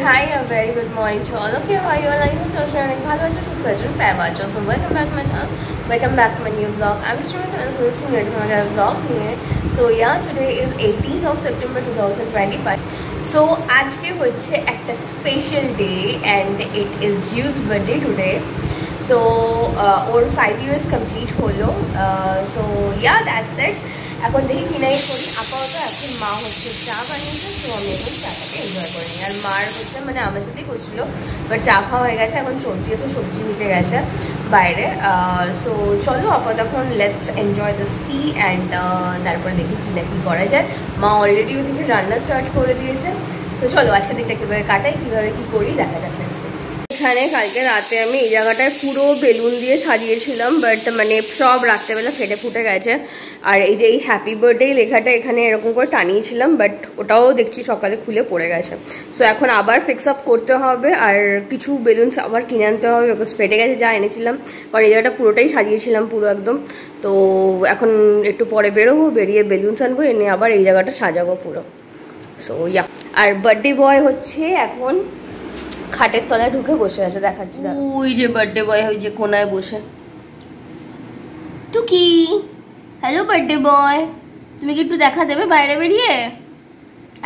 Hi, a very good morning to all of you. How are you all? I hope you're sharing ভালো আছো, সুস্থ আছো, fave আছো। So welcome back to my channel. Welcome back to my new vlog. I'm Srimita and so this is my vlog here. So yeah, today is 18th of September 2025. So আজকে হচ্ছে একটা special day and it is Yu's birthday today. So or 5 years complete হলো। So yeah, that's it. এখন দেখি কি নাই করি। আপাতত এখন মা হচ্ছে চা বানিয়েছে, তো আমি এখন চাটাকে এনজয় করে নিই। আর মার হচ্ছে মানে আমার সাথেই করছিল, বাট চা খাওয়া হয়ে গেছে, এখন সবজি এসে সবজি নিতে গেছে বাইরে। সো চলো আপাতত এখন let's enjoy this T and তারপরে দেখি কী না কী করা যায়। মা অলরেডি ওদিকে রান্না স্টার্ট করে দিয়েছে। সো চলো আজকে দিনটা কীভাবে কাটাই, কীভাবে কী করি দেখা যাক। এখানে কালকে রাতে আমি এই জায়গাটায় পুরো বেলুন দিয়ে সাজিয়েছিলাম, বাট মানে সব রাত্রেবেলা ফেটে ফুটে গেছে। আর এই যে এই হ্যাপি বার্থডে লেখাটা এখানে এরকম করে টানিয়েছিলাম, বাট ওটাও দেখছি সকালে খুলে পড়ে গেছে। সো এখন আবার ফিক্স আপ করতে হবে আর কিছু বেলুনস আবার কিনে আনতে হবে, বিকজ ফেটে গেছে যা এনেছিলাম। কারণ এই জায়গাটা পুরোটাই সাজিয়েছিলাম পুরো একদম। তো এখন একটু পরে বেরোবো, বেরিয়ে বেলুনস আনবো, এনে আবার এই জায়গাটা সাজাবো পুরো। সো ইয়া, আর বার্থডে বয় হচ্ছে এখন খাটের তলায় ঢুকে বসে আছে, দেখাচ্ছি। ওই যে বার্থডে বয় ওই যে কোনায় বসে। টুকি, হ্যালো বার্থডে বয়, তুমি কি একটু দেখা দেবে বাইরে বেরিয়ে?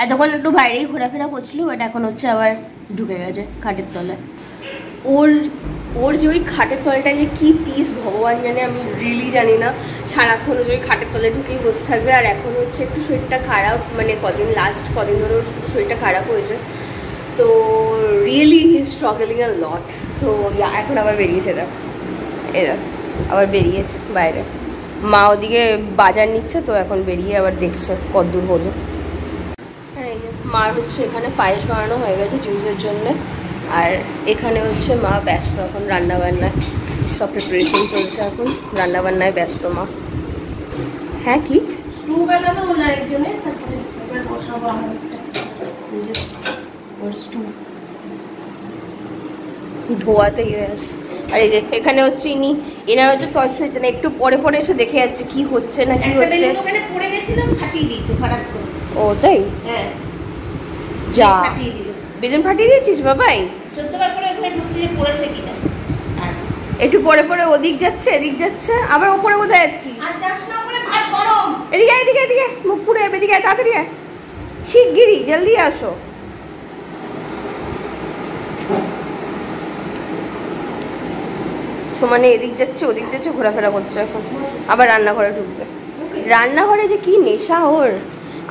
এতক্ষণ একটু বাইরেই ঘোরাফেরা করছিল, বাট এখন হচ্ছে আবার ঢুকে গেছে খাটের তলায়। ওর যে ওই খাটের তলাটায় যে কি পিস ভগবান জানে, আমি রিয়েলি জানি না। সারাক্ষণ ওই খাটের তলায় ঢুকেই বসে থাকবে। আর এখন হচ্ছে একটু শরীরটা খারাপ, মানে লাস্ট কদিন ধরে শরীরটা খারাপ হয়েছে, তো really he is struggling a lot. So yeah, এখন আবার বেরিয়েছে এরা আবার বেরিয়েছে বাইরে। মা ওদিকে বাজার নিচ্ছে, তো এখন বেরিয়ে আবার দেখছে কতদূর হলো। হ্যাঁ, এই যে মার হচ্ছে এখানে পায়েস বানানো হয়ে গেছে জুসের জন্যে। আর এখানে হচ্ছে মা ব্যস্ত এখন রান্নাবান্নায়, সব প্রিপারেশন চলছে এখন, রান্নাবান্নায় ব্যস্ত মা। হ্যাঁ কি স্টু ধোয়াতে হয়ে যাচ্ছে। আর এই যে এখানে হচ্ছে এনার হচ্ছে তস হয়েছে না, একটু পরে পরে এসে দেখে যাচ্ছে কি হচ্ছে না কি হচ্ছে। ও তাই, যা বেলুন ফাটিয়ে দিয়েছিস বাবাই। একটু পরে পরে ওদিক যাচ্ছে এদিক যাচ্ছে, আবার ওপরে কোথায় যাচ্ছিস? এদিকে এদিকে এদিকে মুখ পুড়ে যাবে, এদিকে তাড়াতাড়ি শিগগিরই জলদি আসো। সমানে এদিক যাচ্ছে ওদিক যাচ্ছে, ঘোরাফেরা করছে। এখন আবার রান্নাঘরে ঢুকবে। রান্নাঘরে যে কি নেশা ওর,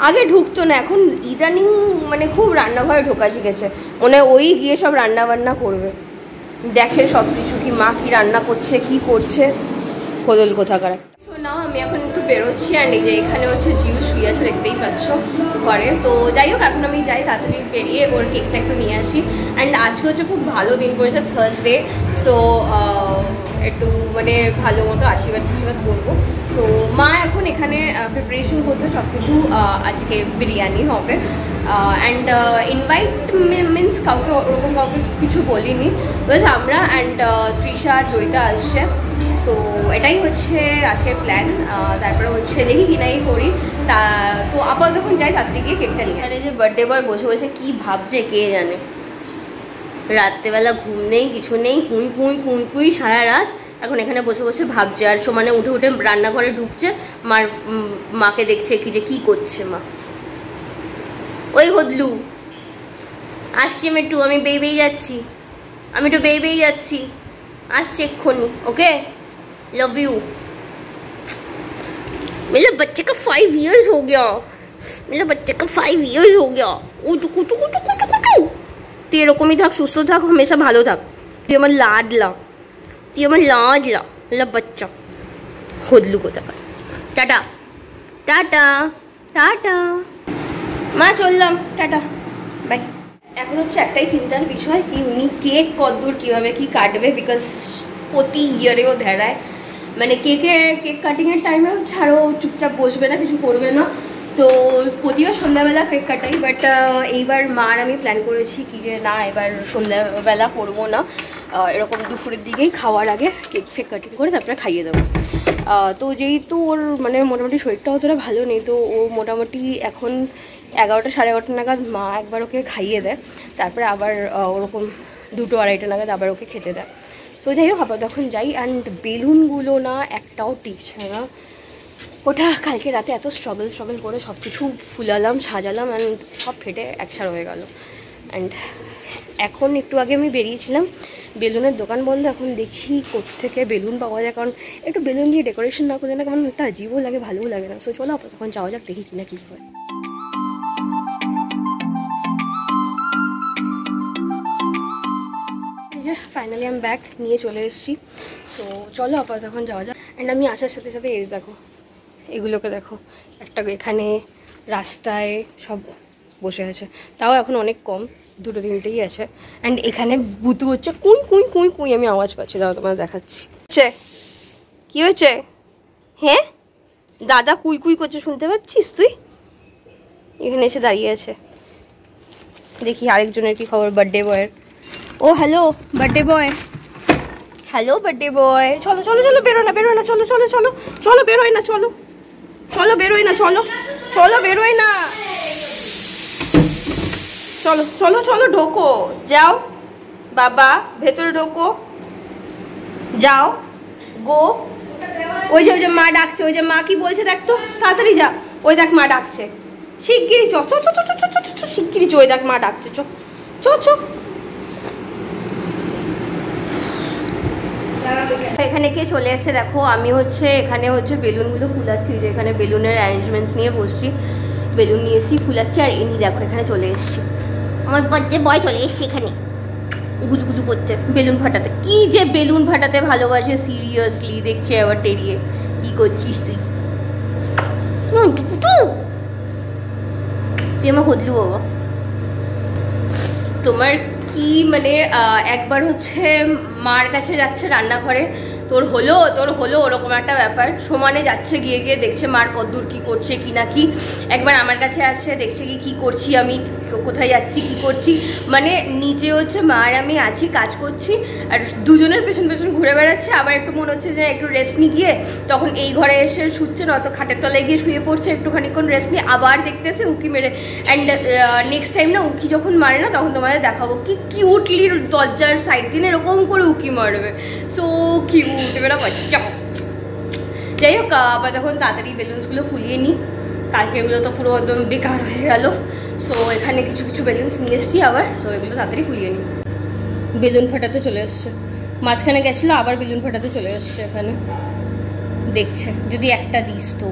আগে ঢুকতো না, এখন ইদানিং মানে খুব রান্নাঘরে ঢোকা শিখেছে। মনে হয় ওই গিয়ে সব রান্না বান্না করবে, দেখে সব কিছু, কি মা কি রান্না করছে কি করছে, খোদল কোথাকার। তো না আমি এখন একটু বেরোচ্ছি। অ্যান্ড এই যে এখানে হচ্ছে জিউ শুয়ে আছে, দেখতেই পাচ্ছ ঘরে। তো যাই হোক, এখন আমি যাই তাড়াতাড়ি বেরিয়ে ওর কেকটা একটু নিয়ে আসি। অ্যান্ড আজকে হচ্ছে খুব ভালো দিন করেছে, থার্সডে। সো একটু মানে ভালো মতো আশীর্বাদ করবো। সো মা এখন এখানে প্রিপারেশন করছে সব কিছু। আজকে বিরিয়ানি হবে। অ্যান্ড ইনভাইট মিনস কাউকে ওরকম কাউকে কিছু বলিনি, বিকজ আমরা অ্যান্ড তৃষা আর জয়িতা আসছে। সো এটাই হচ্ছে আজকের প্ল্যান। তারপরে হচ্ছে দেখি কিনাই করি। তো আপাতত যখন যাই তাড়াতাড়ি গিয়ে কেকটা নিয়ে। আর এই যে বার্থডে বয় বসে বসে কী ভাবছে কে জানে। রাত্রেবেলা ঘুম নেই কিছু নেই, কুঁই সারা রাত এখন এখানে বসে বসে ভাবছে। আর সমানে উঠে উঠে রান্নাঘরে ঢুকছে, মাকে দেখছে কি যে কী করছে মা। ওই হদলু আসছি আমি একটু, আমি বেরিয়ে যাচ্ছি, আমি একটু বেরিয়ে যাচ্ছি, আসছি এক্ষুনি। Okay, love you. मेरे बच्चे का 5 years हो गया, मेरे बच्चे का 5 years हो गया। ও তো কুটু কুটু কুটু কুটু। তুই এরকমই থাক, সুস্থ থাক, হামেশা ভালো থাক। তুই আমার লাডলা, তুই আমার লাডলা বাচ্চা হদলু কোথাকার। টাটা টাটা টাটা, মা চললাম, টাটা বাই। এখন হচ্ছে একটাই চিন্তার বিষয় কি উনি কেক কতদূর কীভাবে কি কাটবে, বিকজ প্রতি ইয়ারেও ধেড়ায়। মানে কেক কাটিংয়ের টাইমে হচ্ছে আরও চুপচাপ বসবে না, কিছু করবে না। তো প্রতিবার সন্ধ্যাবেলা কেক কাটাই, বাট এইবার মার আমি প্ল্যান করেছি কি যে না এবার সন্ধ্যাবেলা করবো না, এরকম দুপুরের দিকেই খাওয়ার আগে কেক ফেক কাটিং করে তারপরে খাইয়ে দেবো। তো যেহেতু ওর মানে মোটামুটি শরীরটা অতটা ভালো নেই, তো ও মোটামুটি এখন 11টা সাড়ে 11টা নাগাদ মা একবার ওকে খাইয়ে দেয়, তারপরে আবার ওরকম 2টো আড়াইটা নাগাদ আবার ওকে খেতে দেয়। সো যাই হোক, আবার তখন যাই। অ্যান্ড বেলুনগুলো না একটাও টিকছে না। ওটা কালকে রাতে এত স্ট্রাগল করে সব কিছু ফুলালাম, সাজালাম, অ্যান্ড সব ফেটে একসার হয়ে গেল। অ্যান্ড এখন একটু আগে আমি বেরিয়েছিলাম, বেলুনের দোকান বন্ধ। এখন দেখি কোত্থেকে বেলুন পাওয়া যায়, কারণ একটু বেলুন দিয়ে ডেকোরেশন না করলে না কেমন একটা আজীবও লাগে, ভালোও লাগে না। সো চলো তখন যাওয়া যাক, দেখি কিনা কী হয়। এই যে ফাইনালি আমি ব্যাগ নিয়ে চলে এসেছি। সো চলো আপাতত তখন যাওয়া যাক। অ্যান্ড আমি আসার সাথে সাথে এই দেখো, এগুলোকে দেখো, একটা এখানে রাস্তায় সব বসে আছে, তাও এখন অনেক কম, 2-3টেই আছে। অ্যান্ড এখানে বুতু হচ্ছে, কুই কুই কুই কুই, আমি আওয়াজ পাচ্ছি, দাও তোমার দেখাচ্ছি। কি হয়েছে? হ্যাঁ দাদা কুই কুই করছে, শুনতে পাচ্ছিস তুই? এখানে এসে দাঁড়িয়ে আছে। দেখি আরেকজনের কি খবর, বার্থডে বয়ের। ও hello birthday boy, hello birthday boy. চলো চলো চলো, বেরোয় না, চলো চলো চলো চলো, বেরোয় না, চলো চলো, বেরোয় না, চলো চলো, বেরোয় না, চলো চলো চলো, ঢোকো, যাও বাবা, ভেতরে ঢোকো, যাও গো। ওই যে মা ডাকছে, ওই যে মা কি বলছে দেখ তো, তাড়াতাড়ি যা, ওই দেখ মা ডাকছে, শিগগিরি চ চ চ চ চ চ, শিগগিরি চ, ওই দেখ মা ডাকছে, চ চ চ। এখানে কে চলে এসছে দেখো, আমি হচ্ছে এখানে হচ্ছে বেলুনগুলো ফুলাচ্ছি, যে এখানে বেলুনের অ্যারেঞ্জমেন্টস নিয়ে বসছি, বেলুন নিয়ে এসেছি ফুলাচ্ছি। আর ইনি দেখো এখানে চলে এসছি, আমার বার্থডে বয় চলে এসছে এখানে গুদগুদু করতে, বেলুন ফাটাতে। কি যে বেলুন ফাটাতে ভালোবাসে, সিরিয়াসলি দেখছে আবার টেরিয়ে। কি করছিস তুই? তুই আমার হদলু বাবা। তোমার কি মানে, একবার হচ্ছে মার কাছে যাচ্ছে রান্নাঘরে, তোর হলো ওরকম একটা ব্যাপার, সমানে যাচ্ছে, গিয়ে গিয়ে দেখছে মার কদ্দূর কি করছে কি না কি। একবার আমার কাছে আসছে, দেখছে কি করছি আমি, কোথায় যাচ্ছি কি করছি, মানে নিচে হচ্ছে মা আর আমি আছি, কাজ করছি, আর দুজনের পেছন পেছন ঘুরে বেড়াচ্ছে। আবার একটু মনে হচ্ছে যে একটু রেস্ট নিয়ে গিয়ে তখন এই ঘরে এসে শুচ্ছে, নয়তো খাটের তলায় গিয়ে শুয়ে পড়ছে, একটুখানিক্ষণ রেস্ট নিয়ে আবার দেখতেছে উকি মেরে। অ্যান্ড নেক্সট টাইম না উকি যখন মারে না, তখন তোমাদের দেখাবো কি কিউটলি দরজার সাইড দিন এরকম করে উকি মারবে। সো কিউট বেলা বাচ্চা। যাই হোক, আবার তখন তাড়াতাড়ি বেলুনসগুলো ফুলিয়ে নিই, কালকেরগুলো তো পুরো একদম বেকার হয়ে গেল। সো এখানে কিছু কিছু বেলুনস নিয়ে এসেছি আবার, সো এগুলো তাড়াতাড়ি ফুলিয়ে নিই। বেলুন ফাটাতে চলে এসছে, মাঝখানে গেছিলো, আবার বেলুন ফাটাতে চলে এসছে এখানে, দেখছে যদি একটা দিস তো।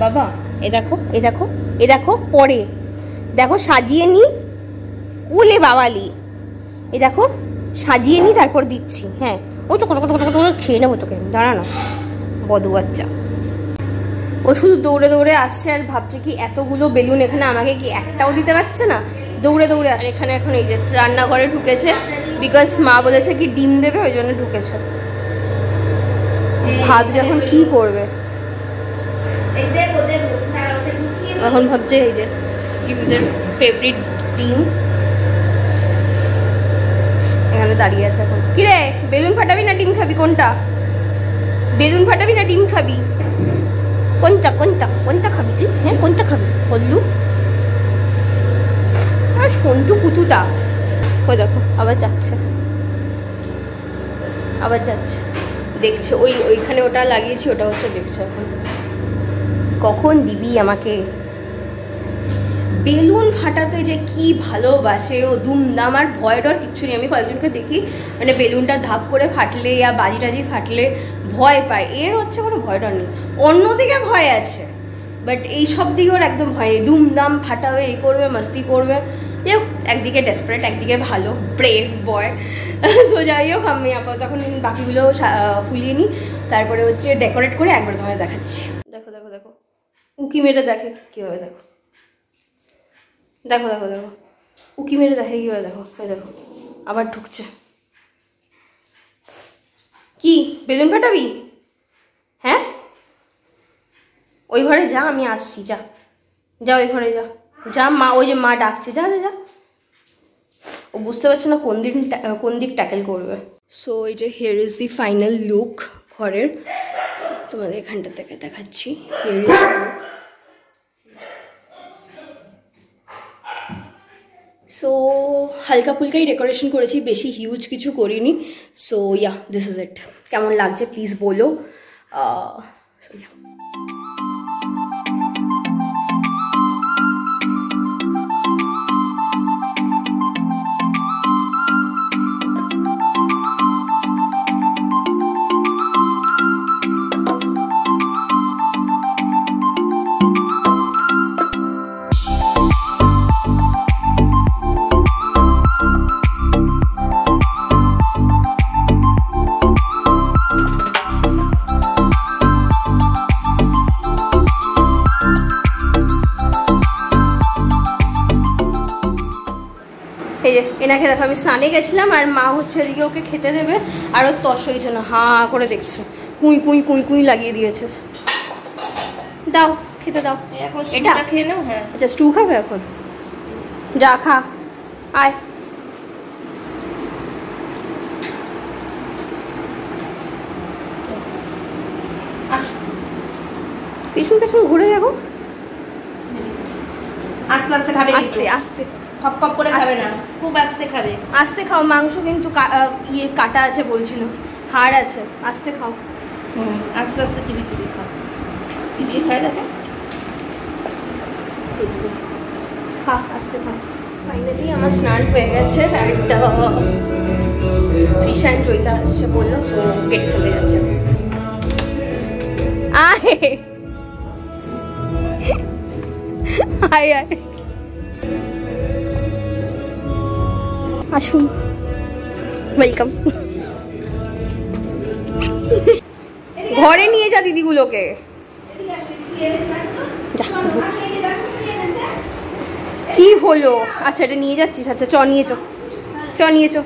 বাবা এ দেখো, এ দেখো, এ দেখো, পরে দেখো সাজিয়ে নি, ওলে বাবালি, এ দেখো সাজিয়ে নি, তারপর দিচ্ছি। হ্যাঁ ও তো কত কত কত কত খেয়ে নেবো তোকে, দাঁড়া না বদু বাচ্চা। ও শুধু দৌড়ে দৌড়ে আসছে আর ভাবছে কি এতগুলো বেলুন এখানে আমাকে কি একটাও দিতে পারছে না, দৌড়ে দৌড়ে। আর এখানে এখন এই যে রান্নাঘরে ঢুকেছে, বিকজ মা বলেছে কি ডিম দেবে, ওই জন্য ঢুকেছে। ভাবছে এখন কি করবে, এখন ভাবছে এই যে ইউজের ফেভারিট ডিম এখানে দাঁড়িয়ে আছে। এখন কিরে বেলুন ফাটাবি না ডিম খাবি, কোনটা? বেলুন ফাটাবি না ডিম খাবি, কোনটা কোনটা কোনটা খাবি তুই? হ্যাঁ কোনটা খাবি বললু? আর সন্টু কুতুটা ওই দেখো আবার যাচ্ছে, আবার যাচ্ছে, দেখছে ওইখানে ওটা লাগিয়েছি, ওটা হচ্ছে দেখছে। এখন কখন দিবি আমাকে? বেলুন ফাটাতে যে কি ভালোবাসে ও, দুমদাম। আর ভয় ডর কিচ্ছু নেই। আমি কয়েকজনকে দেখি মানে বেলুনটা ধাপ করে ফাটলে ইয়া বাজি টাজি ফাটলে ভয় পায়, এর হচ্ছে কোনো ভয় ডর নেই। অন্যদিকে ভয় আছে, বাট এই সব দিকে ওর একদম ভয় নেই। দুমদাম ফাটাবে, এই করবে, মাস্তি করবে। যাই হোক, একদিকে ডেসপারেট, একদিকে ভালো, ব্রেভ বয়। সো যাই হোক, আমি আপাতত তখন বাকিগুলো ফুলিয়ে নিই, তারপরে হচ্ছে ডেকোরেট করে একবার তোমায় দেখাচ্ছি। দেখো দেখো দেখো, উকি মেরে দেখে কীভাবে, দেখো দেখো দেখো দেখো, উকি মেরে দেখে কীভাবে, দেখো ওই দেখো আবার ঢুকছে। কি বেলুন ফাটাবি? হ্যাঁ ওই ঘরে যা, আমি আসছি, যা যা ওই ঘরে যা, যা মা, ওই যে মা ডাকছে, যা যা যা। ও বুঝতে পারছে না কোন দিক ট্যাকেল করবে। সো এই যে here is the final look ঘরের, তোমাদের এখানটা থেকে দেখাচ্ছি। হিয়ার ইজ লুক, সো হালকা ফুলকাই ডেকোরেশন করেছি, বেশি হিউজ কিছু করিনি। So yeah, this is it. কেমন লাগছে প্লিজ বলো। সো ইয়া, এই যে এনাকে দেখো, আমি স্নানে গেছিলাম আর মা হচ্ছে এদিকে ওকে খেতে দেবে, আর ওর তস হয়েছে না, হাঁ করে দেখছে, কুঁই কুঁই কুঁই কুঁই লাগিয়ে দিয়েছে। দাও খেতে দাও, এটা খেয়ে নাও। হ্যাঁ আচ্ছা, স্টু খাবে এখন? যা খা, আয়। পেছন পেছন ঘুরে যাবো, আস্তে আস্তে খাবে, আস্তে আস্তে, খপ খপ করে খাবে না, খুব আস্তে খাবে। আস্তে খাও, মাংস কিন্তু ইয়ে কাটা আছে বলছিল, হাড় আছে, আস্তে খাও। আস্তে আস্তে চিবি চিবি খাও, চিবিয়ে খায় দেখো, খা আস্তে খা। ফাইনালি আমার স্নান হয়ে গেছে, একটা তৃষা এন্ড জয়িতা আসছে বললো, তো গেটে চলে যাচ্ছে। আয় আয় আয়, আসুন, ওয়েলকাম। ঘরে নিয়ে যা দিদিগুলোকে। কি হলো? আচ্ছা এটা নিয়ে যাচ্ছিস, আচ্ছা চ নিয়ে চো, চ নিয়ে চো।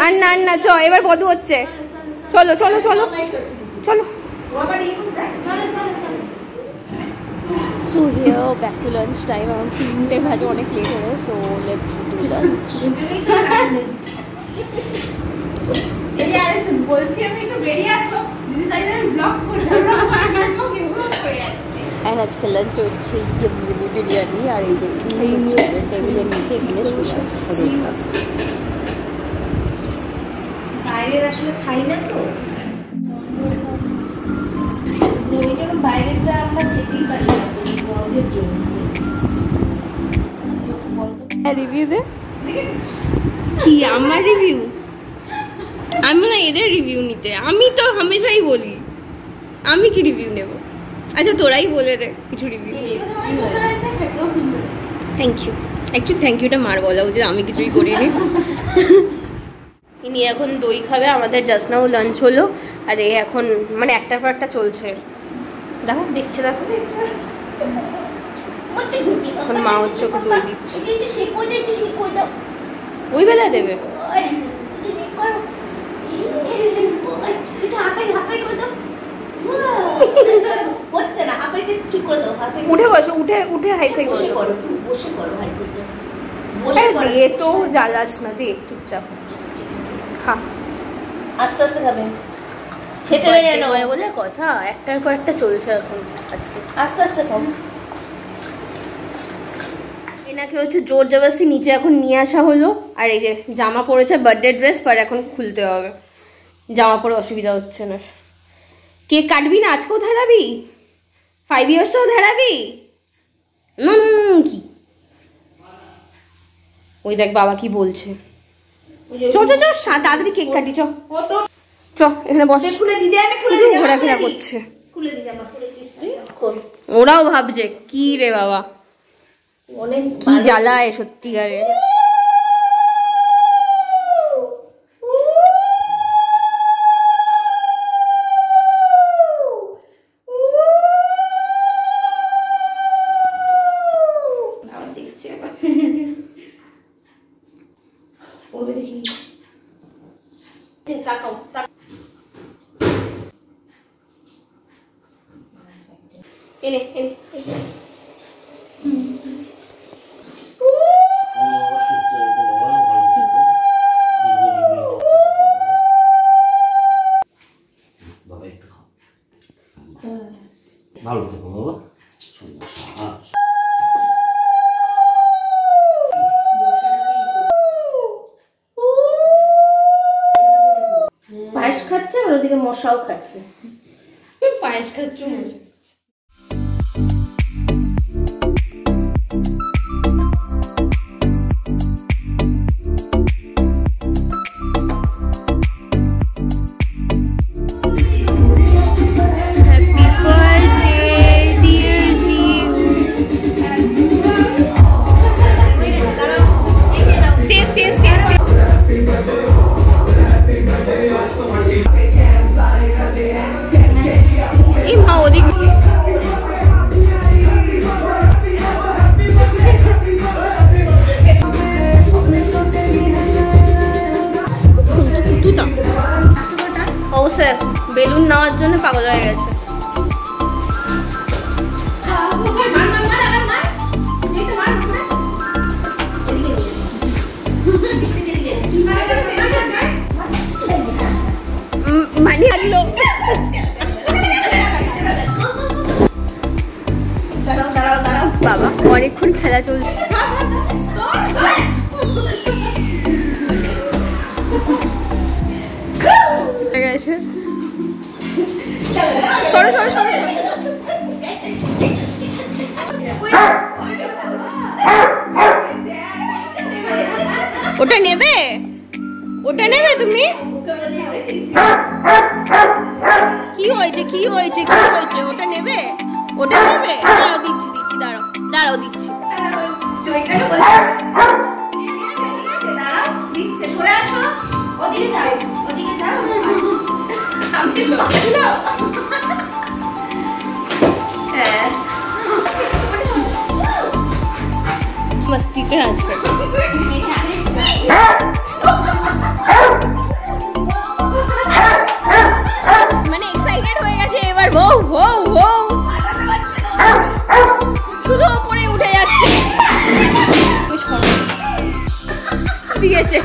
আর না না চ, এবার বধু হচ্ছে, চলো চলো চলো চলো। So here back to lunch time, around 3 বাজে, অনেক লেট হলো, so let's do lunch. বলছি আমি একটু বেরিয়ে আসো দিদি, তাই আমি ব্লগ করছি। আর আজকে লাঞ্চ হচ্ছে বিরিয়ানি, আর এই যে টেবিলের নিচে এখানে শুয়ে আছে। বাইরের আসলে খাই না তো, ওই জন্য বাইরেরটা আমরা খেতেই পারি না গন্ধের জন্য। রিভিউ দে। কি আমার রিভিউ? আমি না এদের রিভিউ নিতে, আমি তো হামেশাই বলি, আমি কি রিভিউ নেব? আচ্ছা তোরাই বলে দে কিছু review. Thank you, actually thank ইউটা মার বলা উচিত, আমি কিছুই করিনি। ইনি এখন দই খাবে, আমাদের জাস্ট নাও লাঞ্চ হলো, আর এ এখন মানে একটার পর একটা চলছে, দেখো দেখছে, দেখো এখন মা হচ্ছে ওকে দই দিচ্ছে। ওই বেলায় দেবে? উঠে বসো, উঠে উঠে হাইফাই করো, দে তো, জ্বালাস না, দে চুপচাপ খা, আস্তে আস্তে খাবে, বলে কথা, একটার পর একটা চলছে এখন আজকে, আস্তে আস্তে খাও। এনাকে হচ্ছে জোর জবরদস্তি নিচে এখন নিয়ে আসা হলো, আর এই যে জামা পরেছে, বার্থডে ড্রেস, পর এখন খুলতে হবে, জামা পরে অসুবিধা হচ্ছে না। কেক কাটবি না আজকেও? ধারাবি 5 ইয়ার্সও ধারাবি? কি ওই দেখ বাবা কি বলছে, চ চ চ তাড়াতাড়ি কেক কাটি, চ চ এখানে বস, ঘোরাফেরা করছে। ওরাও ভাবছে কি রে বাবা, কি জ্বালায় সত্যিকারে। এনে এনে মশাও খাচ্ছে, পায়েস খাচ্ছ। বেলুন নেওয়ার জন্য পাগল হয়ে গেছে। মানে লাগলো বাবা, অনেকক্ষণ খেলা চলছে। সরো সরো সরো, ওটা নেবে, ওটা নেবে তুমি? কি হয়েছে কি হয়েছে কি হয়েছে? ওটা নেবে, ওটা নেবে? দাঁড়াও দিচ্ছি দিচ্ছি, দাঁড়াও দাঁড়াও দিচ্ছি। मस्ती पे आज মানে এক্সাইটেড হয়ে গেছে এবার। হো হো হো, শুধু উপরে উঠে যাচ্ছে। দিয়েছে,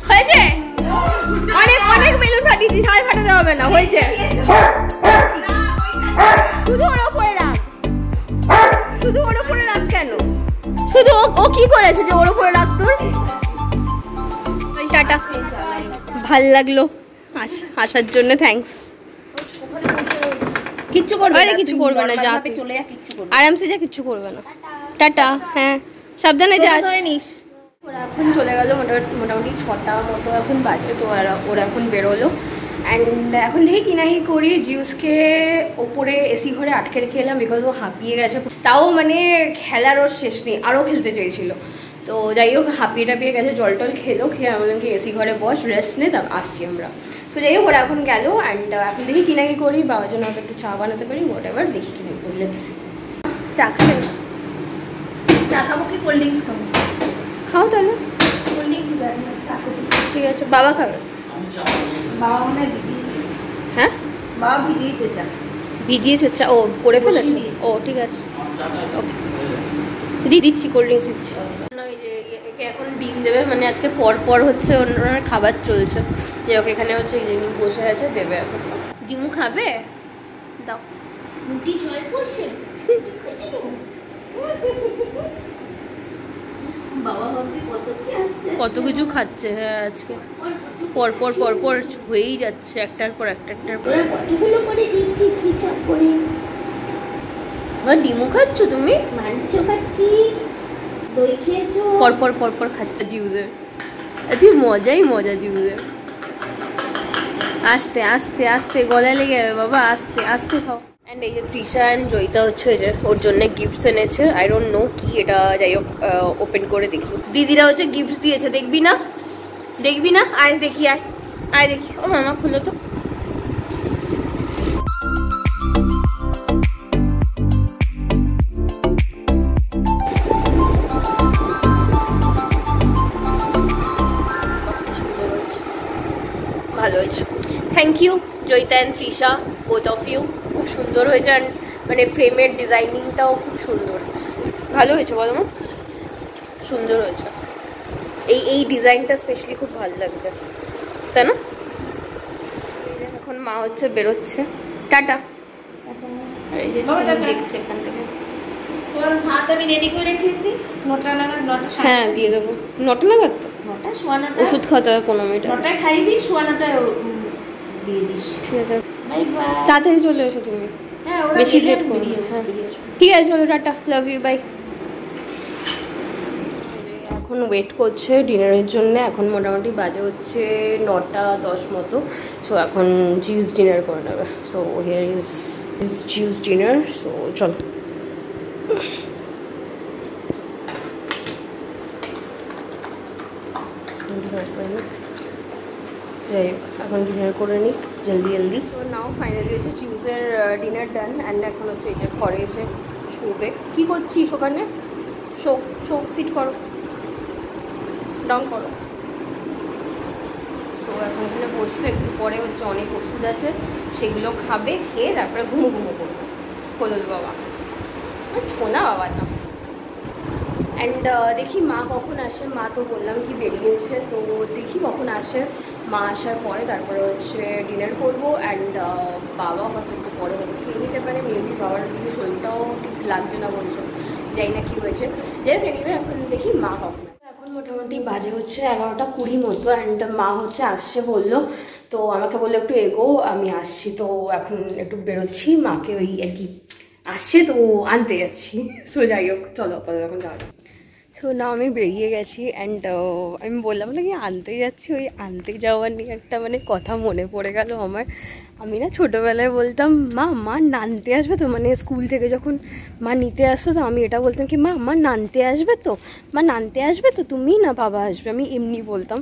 হয়েছে। অনেক অনেক বেলুন ফাটিয়েছি, সাড়ে ফাটাতে হবে না, হয়েছে। শুধু ওর উপরে রাখ, শুধু ওর উপরে রাখ। কেন শুধু ও কি করেছে যে ওর উপরে রাখ? তোর টাটা, ভাল লাগলো আসার জন্য, থ্যাঙ্কস। কিচ্ছু করবে না, কিছু করবে না, যা চলে যা, কিচ্ছু করবে আরামসে যা, কিচ্ছু করবে না। টাটা, হ্যাঁ সাবধানে যাস। ওরা এখন চলে গেল, মোটামুটি 6টা মতো এখন বাজে। তো ওরা এখন বেরোলো অ্যান্ড এখন দেখি কিনাই করি। জিউসকে ওপরে এসি ঘরে আটকে রেখে এলাম, বিকজ ও হাঁপিয়ে গেছে। তাও মানে খেলার ওর শেষ নেই, আরও খেলতে চেয়েছিল। তো যাই হোক হাঁপিয়ে টাপিয়ে গেছে, জল টল খেলো, খেয়ে আমাদেরকে এসি ঘরে বস, রেস্ট নে, তা আসছি আমরা। তো যাই হোক ওরা এখন গেল অ্যান্ড এখন দেখি কিনাকি করি, বাবার জন্য হয়তো একটু চা বানাতে পারি, হোয়াট এভার, দেখি কিনাকি করি। Let's see. চা খাবে? চা খাবো কি কোল্ড ড্রিঙ্কস খাবো? খাও তাহলে, কোল্ড ড্রিঙ্কস চা খাবো। ঠিক আছে। বাবা খাবে? বাবা মনে হয় ভিজিয়ে, হ্যাঁ বাবা ভিজিয়েছে চা। ভিজিয়েছে চা? ও করে ফেলেছে? ও ঠিক আছে, ওকে দিচ্ছি, কোল্ড ড্রিঙ্কস দিচ্ছি। ওই যে একে এখন ডিম দেবে, মানে আজকে পর হচ্ছে ওনার খাবার চলছে। যে ওকে এখানে হচ্ছে ডিম বসে আছে, দেবে এখন। ডিমু খাবে? দাও। রুটি জল পড়ছে, বাবা ভাবি কত কি আসছে, কত কিছু খাচ্ছে। হ্যাঁ আজকে পর হয়েই যাচ্ছে, একটার পর একটার পর। কতগুলো করে দিচ্ছি কি চাপ করে। ডিমু খাচ্ছ তুমি? মাংস খাচ্ছি, দই খেয়েছো, পর খাচ্ছে জিউজের। আজকে মজাই মজা জিউজের। আস্তে আস্তে আস্তে গলায় লেগে যাবে বাবা, আস্তে আস্তে খাও। অ্যান্ড এই যে তৃষা অ্যান্ড জয়িতা হচ্ছে যে ওর জন্য গিফটস এনেছে। আই ডোন্ট নো কি এটা, যাই হোক ওপেন করে দেখি। দিদিরা হচ্ছে গিফটস দিয়েছে, দেখবি না? দেখবি না? আয় দেখি, আয় আয় দেখি। ও মামা খুলো তো। ভালো হয়েছে, thank you Joyita and Trisha, both of you. খুব সুন্দর হয়েছে, অ্যান্ড মানে ফ্রেমের ডিজাইনিংটাও খুব সুন্দর। ভালো হয়েছে বলো মা? সুন্দর হয়েছে, এই ডিজাইনটা স্পেশালি খুব ভালো লাগছে, তাই না? এখন মা হচ্ছে বেরোচ্ছে, টাটা। আর এই যে দেখছে এখান থেকে। তোমার ভাত আমি রেডি করে রেখেছি, 9টা নাগাদ। 9টা, হ্যাঁ দিয়ে দেবো। 9টা নাগাদ তো? 9টা, সোয়া 9টা। ওষুধ খাওয়াতে হবে 15 মিনিট। 9টায় খাইয়ে দিই, সোয়া 9টায় দিয়ে দিস। ঠিক আছে, বাই বাই। তাড়াতাড়ি চলে এসো তুমি, হ্যাঁ ওরা বেশি গেলে লেট আমি করো বেরিয়ে না। হ্যাঁ বেরিয়ে আসবো। ঠিক আছে, চলো টাটা, লাভ ইউ, বাই। এখন ওয়েট করছে ডিনারের জন্য। এখন মোটামুটি বাজে হচ্ছে 9:10 মতো। সো এখন জিউস ডিনার করে নেবে। So here is Zeus dinner. So চলো। যাই হোক, এখন ডিনার করে নিই জলদি। তো নাও ফাইনালি হচ্ছে জিউসের ডিনার ডান। অ্যান্ড এখন হচ্ছে এই যে ঘরে এসে শুবে। কী করছিস ওখানে? শো সিট করো, ডাউন করো। সো এখন এখানে বসবে, একটু পরে হচ্ছে অনেক ওষুধ আছে, সেগুলো খাবে, খেয়ে তারপরে ঘুমো করবে। হলুদ বাবা, ছোনা বাবা না। অ্যান্ড দেখি মা কখন আসে। মা তো বললাম কি বেরিয়েছে, তো দেখি কখন আসে। মা আসার পরে তারপরে হচ্ছে ডিনার করবো। অ্যান্ড বাবা হয়তো একটু পরে হয়তো খেয়ে নিতে পারে। মেবি বাবার দিকে শরীরটাও ঠিক লাগছে না বলছে, জানি না কী হয়েছে। যাই হোক এনিওয়ে এখন দেখি মা কখন। এখন মোটামুটি বাজে হচ্ছে 11:20 মতো। অ্যান্ড মা হচ্ছে আসছে বললো, তো আমাকে বললো একটু এগো, আমি আসছি। তো এখন একটু বেরোচ্ছি, মাকে ওই আর কি আসছে তো আনতে যাচ্ছি। সো যাই হোক চলো আপাতত এখন যাওয়া যাক। তো না আমি বেরিয়ে গেছি। অ্যান্ড আমি বললাম না কি আনতে যাচ্ছি, ওই আনতে যাওয়ার নিয়ে একটা মানে কথা মনে পড়ে গেল আমার। আমি না ছোটোবেলায় বলতাম মা নানতে আসবে তো, মানে স্কুল থেকে যখন মা নিতে আসতো তো আমি এটা বলতাম কি মা নানতে আসবে তো, মা নানতে আসবে তো, তুমি না বাবা আসবে, আমি এমনি বলতাম।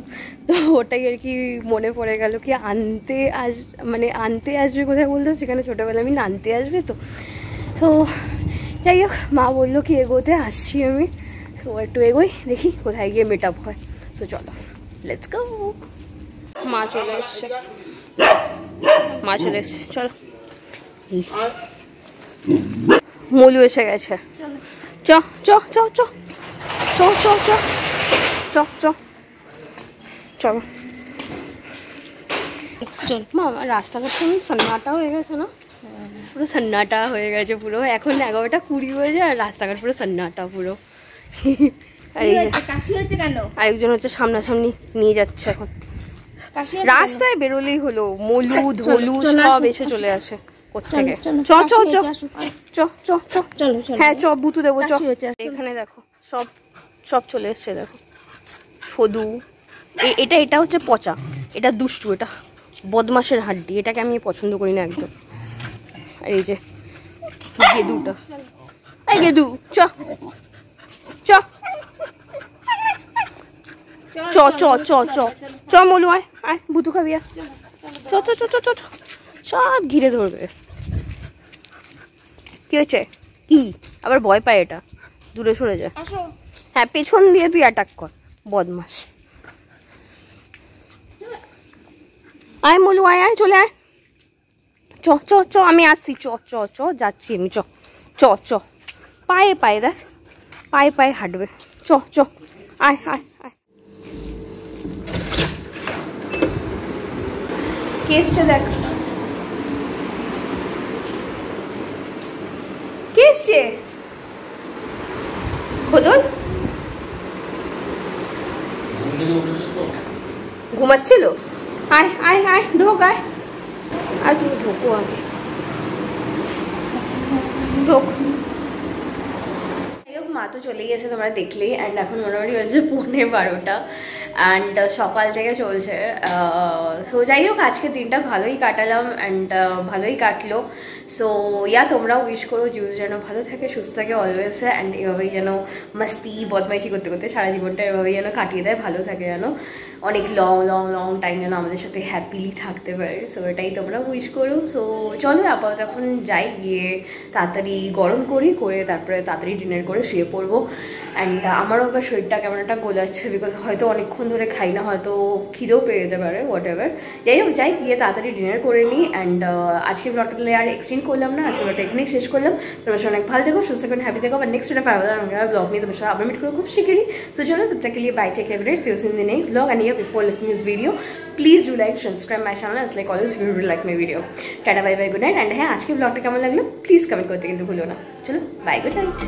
তো ওটাই আর কি মনে পড়ে গেল কি আনতে আসবে কোথায় বলতাম, সেখানে ছোটোবেলায় আমি নানতে আসবে তো। তো যাই হোক মা বললো কি এগোতে, আসছি আমি। তো একটু এগোই, দেখি কোথায় গিয়ে মিট আপ হয়। সো চলো লেটস গো। মা চলে এসছে, চলো। মলু এসে গেছে। চ চ চ চ চ চ চ চ চ চলো চল। মা আমার রাস্তাঘাট সন্নাটা হয়ে গেছে না, পুরো সন্নাটা হয়ে গেছে পুরো। এখন 11:20 হয়ে যায় আর রাস্তাঘাট পুরো সন্নাটা পুরো। আরেকজন হচ্ছে সামনাসামনি নিয়ে যাচ্ছে। এখন রাস্তায় বেরোলেই হলো মলু ধলু সব এসে চলে আসে কোত্থেকে। চ চ চ চ চ চ চলো, হ্যাঁ চ বুতু দেবো চ। এখানে দেখো সব চলে এসছে দেখো। সদু এটা হচ্ছে পচা, এটা দুষ্টু, এটা বদমাসের হাড্ডি, এটাকে আমি পছন্দ করি না একদম। আর এই যে গেদুটা, এই গেদু চ চ চ চ চ চ চ মলু আয় আয়, বুতু খাবি আয়, চ চ চ চ চ সব ঘিরে ধরবে। কি হয়েছে? কি আবার ভয় পায় এটা, দূরে সরে যায়। হ্যাঁ পেছন দিয়ে তুই অ্যাটাক কর, বদমাস। আয় মলু আয় আয়, চলে আয়, চ চ চ আমি আসছি, চ চ চ যাচ্ছি আমি, চ চ চ পায়ে দেখ, পায়ে হাঁটবে, চ চ আয় আয় আয়। কেসটা দেখ, কেসছে বদল ঘুমাচ্ছিল। আয় আয় আয় ঢোক, আয় আয় তুমি ঢোকো আগে, ঢোক। মা তো চলে গেছে তোমরা দেখলেই। অ্যান্ড এখন মোটামুটি হচ্ছে 11:15 অ্যান্ড সকাল থেকে চলছে। সো যাই হোক আজকে দিনটা ভালোই কাটালাম অ্যান্ড ভালোই কাটলো। সো তোমরাও উইশ করো জিউস যেন ভালো থাকে, সুস্থ থাকে অলওয়েজ। অ্যান্ড এভাবেই যেন মাস্তি বদমাইশি করতে করতে সারা জীবনটা এভাবেই যেন কাটিয়ে দেয়, ভালো থাকে যেন, অনেক লং টাইম যেন আমাদের সাথে হ্যাপিলি থাকতে পারে। সো এটাই তোমরা উইশ করো। সো চলো আপাতত এখন যাই, গিয়ে তাড়াতাড়ি গরম করে তারপরে তাড়াতাড়ি ডিনার করে শুয়ে পড়বো। অ্যান্ড আমারও আবার শরীরটা কেমন একটা গোলাচ্ছে, বিকজ হয়তো অনেকক্ষণ ধরে খাই না, হয়তো খিদেও পেয়ে যেতে পারে, হোয়াট এভার। যাই হোক যাই, গিয়ে তাড়াতাড়ি ডিনার করে নিই। অ্যান্ড আজকে ব্লগটা তাহলে আর এক্সটেন্ড করলাম না, আজকে ব্লগটা এখানেই শেষ করলাম। তোমার সাথে অনেক ভালো থেকো, সুস্থ থাকুন, হ্যাপি থেকো। আর নেক্সট একটা ব্লগ নিয়ে তোমার সাথে আবার মিট করবো খুব শিগগিরই। সো চলো তব তক के लिए bye, take care, see you in the next vlog. And here before listening this video, please do like, subscribe my channel, as like always if you like my video. Tata bye bye, good night. And হ্যাঁ আজকে ব্লগটা কেমন লাগলো please comment করতে কিন্তু ভুলো না। চলো বাই, গুড নাইট।